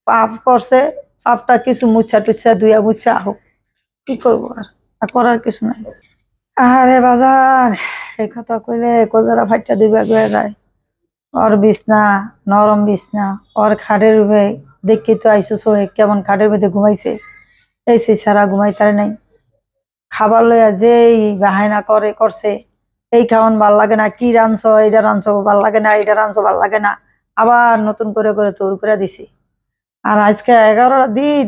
পাপ করছে, পাপটা কিছু মুছা টুচ্ছা ধুয়া মুছা হোক, কি করবো আর করার কিছু নাই। আরে বাজার, এই কথা কইলে কলজারা ফাইটটা দিবে গয়ে যায়। ওর বিছনা নরম বিছনা, ওর খাটের উপরে দেখি তো আইসো সোহে কেমন খাটের মধ্যে ঘুমাইছে, এই সে সারা ঘুমাইতার নাই। খাবার লইয়া যেই বাহানা করছে, এই খাওয়ান ভাল লাগে না, কি রাঁধছো, এইটা রাঁধছো ভাল লাগে না, এইটা রাঁধছো ভাল লাগে না, আবার নতুন করে করে তৈরি করে দিছি। আর আজকে 11টা দিন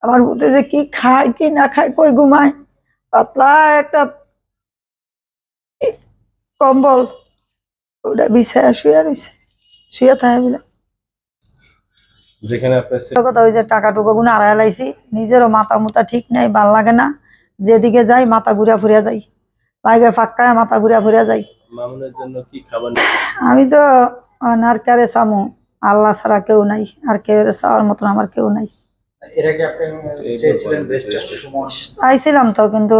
আমার মধ্যে যে কি খায় কি না খায়, কই ঘুমায়, পাতলা একটা কম্বল ওটা বিছায়া শুয়ে রয়েছে, শুয়ে থাকে বলে। যেখানে আপনার কথা ওই যে টাকা টুকু গুলো আড়াই লাইছি, নিজেরও মাথা মুতা ঠিক নাই, ভাল লাগে না, যেদিকে যাই মাথা ঘুরিয়া ফুরিয়া যাই, লাগে ফাক্কায় মাথা ঘুরিয়া ফুরিয়া যাই। মামুনের জন্য কি খাবার? আমি তো নারকারে চামু, আল্লাহ ছাড়া কেউ নাই, আর কেউ চাওয়ার মতন আমার কেউ নাই। এর আগে আপনি চেয়েছিলেন ব্রেস্টের সুমন? চাইছিলাম তো, কিন্তু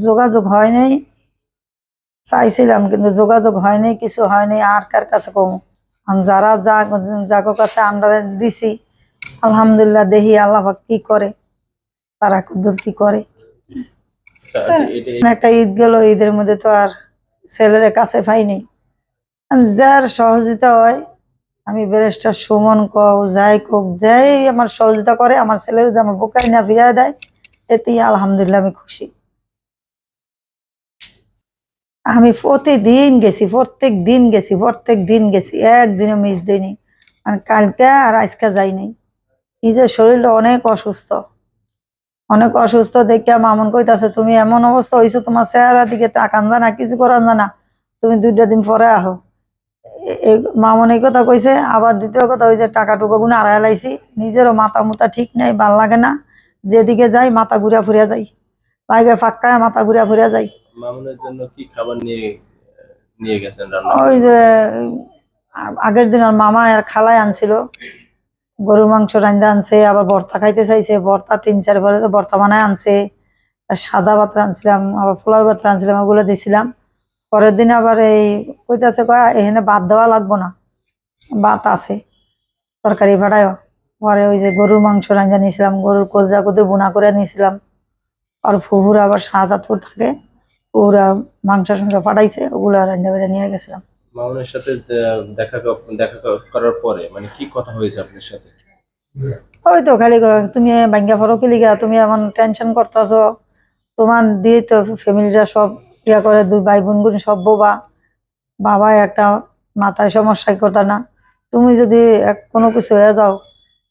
যোগাযোগ হয় নাই, চাইছিলাম কিন্তু যোগাযোগ হয় নাই, কিছু হয় নাই, আর কার কাছে কম। যারা যাগো কাছে আন্ডারে দিছি, আলহামদুলিল্লাহ দেখি আল্লাহ পাক কি করে, তারা কদ্দুর কি করে। একটা ঈদ গেল, ঈদের মধ্যে তো আর ছেলের কাছে পাইনি, যার সহযোগিতা হয়, আমি ব্যারিস্টার সুমন কও যাই কোক, যাই আমার সহযোগিতা করে, আমার ছেলের যে আমার বুকে না বিদায় দেয়, এতেই আলহামদুলিল্লাহ আমি খুশি। আমি প্রতিদিন গেছি, প্রত্যেক দিন গেছি, প্রত্যেক দিন গেছি, একদিনও মিস দিইনি। আর কালকে আর আজকে যাই নাই, নিজের শরীরটা অনেক অসুস্থ, অনেক অসুস্থ দেখে মামুন কইতাছে তুমি এমন অবস্থা হয়েছো, তোমার চেহারা দিকে তাকান জানা, কিছু করান জানা, তুমি 2টা দিন পরে আহো। মামুন এই কথা কইছে। আবার দ্বিতীয় কথা হয়েছে টাকা টুকু গুলো আড়াই লাইছি, নিজেরও মাথা মুতা ঠিক নাই, ভাল লাগে না, যেদিকে যাই মাথা ঘুরিয়া ফুরিয়া যাই, লাগে ফাক্কায় মাথা ঘুরিয়া ফুরিয়া যাই। মামুনের জন্য কি খাবার নিয়ে নিয়ে গেছেন রান্না? ওই যে আগের দিন ওর মামা আর খালাই আনছিল, গরুর মাংস রান্দা আনছে, আবার ভর্তা খাইতে চাইছে, ভর্তা 3-4 বার ভর্তা বানায় আনছে, আর সাদা ভাত রাঁধছিলাম, আবার পোলার ভাত রাঁধছিলাম, ওগুলো দিছিলাম। পরের দিন আবার এই কইতাছে কয় এখানে ভাত দেওয়া লাগবো না, ভাত আছে, তরকারি ভাড়ায়। পরে ওই যে গরুর মাংস রাঁধা নিয়েছিলাম, গরুর কলজা কুদে বোনা করে নিয়েছিলাম, আর ফুহুরা আবার 7-8 থাকে, ওরা মাংস টাংস পাঠাইছে, ওগুলো রান্না বেড়ে নিয়ে গেছিলাম। মামুনের সাথে দেখা দেখা করার পরে মানে কি কথা হয়েছে আপনার সাথে? ওই তো খালি কয়, তুমি ভাঙ্গা ফরো কি লিগা, তুমি এমন টেনশন করতেছো, তোমার দিয়ে তো ফ্যামিলিটা সব ইয়া করে, 2 ভাই বোন বোন সব বোবা, বাবা একটা মাথায় সমস্যাই কথা না, তুমি যদি কোনো কিছু হয়ে যাও,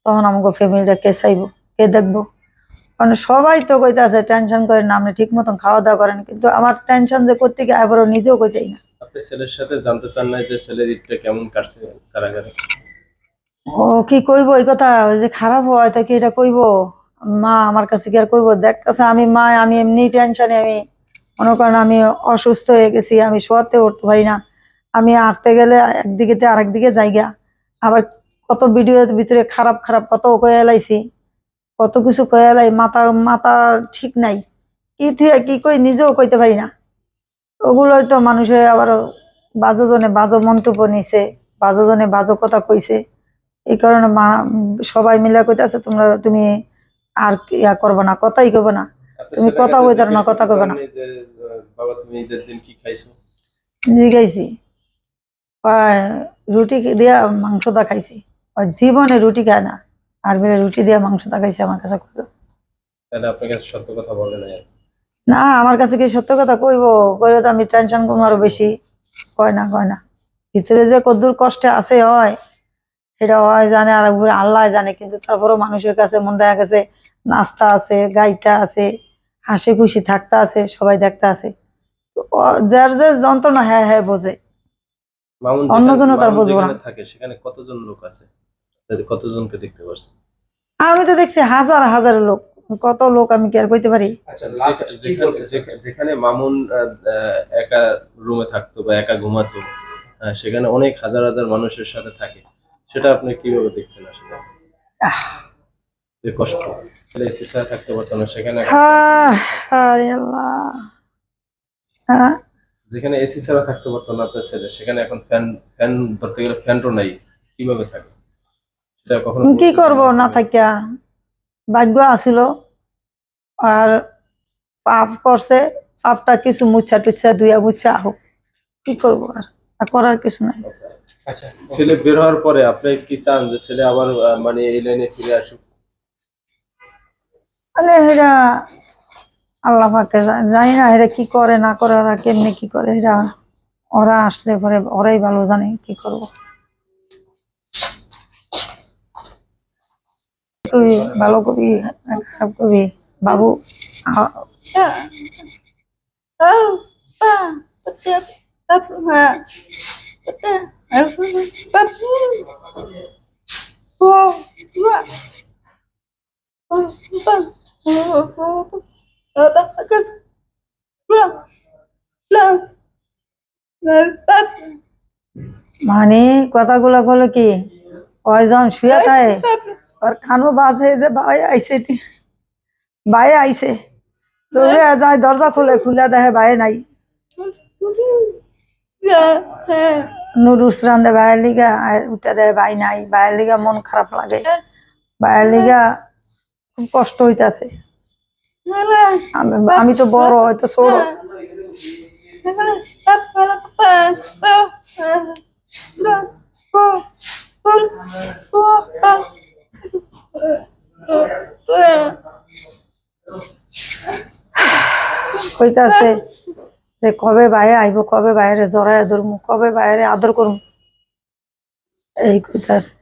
তখন আমাকে ফ্যামিলিটা কে চাইবো, কে দেখবো। মানে সবাই তো কইতাছে টেনশন করেন না, আপনি ঠিক মতন খাওয়া দাওয়া করেন, কিন্তু আমার টেনশন যে করতে গিয়ে আবারও নিজেও কইতেই না। আপনি ছেলের সাথে জানতে চান না যে ছেলের ঈদটা কেমন কাটছে কারাগারে? ও কি কইবো এই কথা, ওই যে খারাপ হয় তো কি এটা কইবো, মা আমার কাছে কি আর কইবো, দেখতেছে আমি মা, আমি এমনি টেনশনে, আমি মনে করেন আমি অসুস্থ হয়ে গেছি, আমি শোয়াতে উঠতে পারি না, আমি আটতে গেলে একদিকে আরেক দিকে জায়গা, আবার কত ভিডিওর ভিতরে খারাপ খারাপ কত কয়ে লাইছি, কত কিছু কয়ে লাই, মাথা মাথা ঠিক নাই, কি থুয়ে কি কই নিজেও কইতে পারি না। ওগুলোই তো মানুষের আবার বাজো জনে বাজো মন্তব্য নিছে, বাজো জনে বাজো কথা কইছে, এই কারণে সবাই মিলে কইতাছে তুমি আর ইয়া করবো না, কথাই কইবো না, আপনি তুমি ছেলের কথা কাছে কইতার না, জিজ্ঞেস কথা করতে কইবো না। চাননি যে বাবা তুমি ঈদের দিন কি খাইছো? জিগাইছি, রুটি দিয়া মাংস দা খাইছি, জীবনে রুটি খায় না, আর বেড়ে রুটি দিয়া মাংস দা খাইছি আমার কাছে কইলো। তাহলে আপনার কাছে সত্য কথা বলে নাই আর কি। না আমার কাছে কি সত্য কথা কইবো, কইলে তো আমি টেনশন করবো আরো বেশি, কয় না কয় না, ভিতরে যে কদ্দুর কষ্টে আছে হয়, সেটা হয় জানে, আর উপরে আল্লাহ জানে, কিন্তু তারপরেও মানুষের কাছে মন দেখা গেছে নাস্তা আছে, গাইটা আছে, হাসি খুশি থাকতে আছে, সবাই দেখতে আছে, তো যার যার যন্ত্রণা হ্যাঁ হ্যাঁ বোঝে, মামুন অন্যজনও তার মামুন বুঝবো না। যেখানে থাকে সেখানে কতজন লোক আছে? কতজনকে দেখতে পারছেন? আমি তো দেখছি হাজার হাজার লোক, কত লোক আমি কি আর কইতে পারি। আচ্ছা, লাস্ট কি বলতে চান? যেখানে মামুন একা রুমে থাকতো বা একা ঘুমাতো, সেখানে অনেক হাজার হাজার মানুষের সাথে থাকে, সেটা আপনি কিভাবে দেখছেন আসলে? আহ, যে কষ্ট এসি ছাড়া থাকতে পারতো না সেখানে, আরে আল্লাহ, হ্যাঁ, যেখানে এসি ছাড়া থাকতে পারতো না আপনার ছেলে, সেখানে এখন ফ্যান ফ্যান ধরতে গেলে ফ্যানও নাই, কিভাবে থাকে এটা কখনো কি বলতে করব পারেন না আপনি? থাকিয়া ভাগ্য আছিল আর পাপ করছে, পাপটা কিছু মুছা টুচ্ছা দুইয়া মুছা হোক, কি করবো আর করার কিছু নাই। আচ্ছা, আচ্ছা ছেলে বের হওয়ার পরে আপনি কি চান যে ছেলে আবার মানে এই লাইনে ফিরে আসুক? মানে এরা আল্লাহ পাকে জানি না এরা কি করে না করে, ওরা কেমনে কি করে, এরা ওরা আসলে পরে ওরাই ভালো জানে কি করবো। তুই ভালো কবি, খারাপ কবি বাবু, মানে কথাগুলো বলে কি কয়জন শুয়ে থাকে, আর কানো বাজে যে ভাই আইছে, ভাই আইছে, দৌড়ে যায় দরজা খুলে, খুলে দেখে ভাই নাই। নুডলস রান্ধে ভাইয়ের লিগা, আর উঠে দেয় ভাই নাই, ভাইয়ের লিগা মন খারাপ লাগে, ভাইয়ের লিগা খুব কষ্ট হইতাছে। আমি তো বড়, হয়তো ছোট। কইতাছে যে কবে বাইরে আইব, কবে বাইরে জড়াইয়া ধরমু, কবে বাইরে আদর করমু, এই কইতাছে।